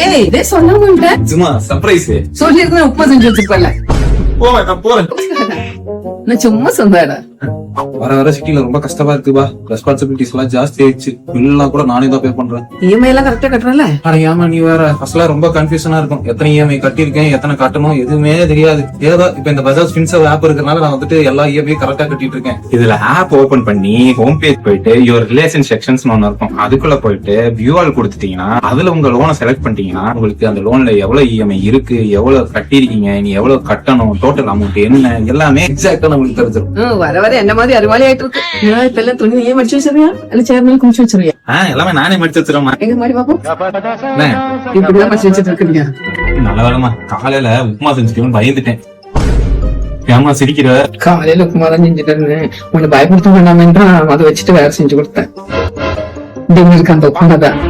ஏய் இதே சொல்ல மாட்டேன். சும்மா சர்ப்ரைஸ். சொல்லிருந்தா உப்புமா செஞ்சு வச்சிருப்பல. போறேன். நான் சும்மா சொன்னேன். வர வர சிட்டில ரொம்ப கஷ்டமா இருக்குபா. ரெஸ்பான்சிபிலிட்டிஸ் எல்லாம் ஜாஸ்தி ஆயிடுச்சு. பில்லாம் கூட நானே தான் பே பண்றேன். இஎம்ஐ எல்லாம் கரெக்டா கட்டுறல? அட ஏமா நீ வேற ஃபர்ஸ்ட்ல ரொம்ப கன்ஃபியூஷனா இருக்கும். எத்தனை இஎம்ஐ கட்டியிருக்கேன், எத்தனை கட்டணும் எதுவுமே தெரியாது. ஏதோ இப்ப இந்த பஜாஜ் ஃபின்சர்வ் ஆப் இருக்கறனால நான் வந்துட்டு எல்லா இஎம்ஐ கரெக்டா கட்டிட்டு இருக்கேன். இதுல ஆப் ஓபன் பண்ணி ஹோம் பேஜ் போயிட்டு யுவர் ரிலேஷன் செக்ஷன்ஸ் ஒன்னு இருக்கும். அதுக்குள்ள போயிட்டு வியூ ஆல் கொடுத்துட்டீங்கன்னா அதுல உங்க லோனை செலக்ட் பண்ணிட்டீங்கன்னா உங்களுக்கு அந்த லோன்ல எவ்வளவு இஎம்ஐ இருக்கு, எவ்வளவு கட்டிருக்கீங்க, நீ எவ்வளவு கட்டணும், டோட்டல் அமௌண்ட் என்ன எல்லாமே எக்ஸாக்டா நம்மளுக்கு தெரிஞ்சிடும். வர வர என்ன மாதிரி அறிவாளி ஆயிட்டு இருக்கு. இப்ப எல்லாம் துணி நீயே மடிச்சு வச்சிருவியா இல்ல சேர்மேல குமிச்சு வச்சிருவியா? எல்லாமே நானே மடிச்சு வச்சிருமா. எங்க மாதிரி பாப்போம். இப்படிதான் மடிச்சு வச்சிட்டு இருக்கீங்க. நல்ல வேலைமா காலையில உப்புமா செஞ்சுட்டு பயந்துட்டேன். ஏமா சிரிக்கிற? காலையில உப்புமா தான் செஞ்சுட்டு இருந்தேன். உன்னை பயப்படுத்த வேண்டாமேன்றா அதை வச்சுட்டு வேற செஞ்சு கொடுத்தேன். டின்னருக்கு அந்த உப்புமா தான்.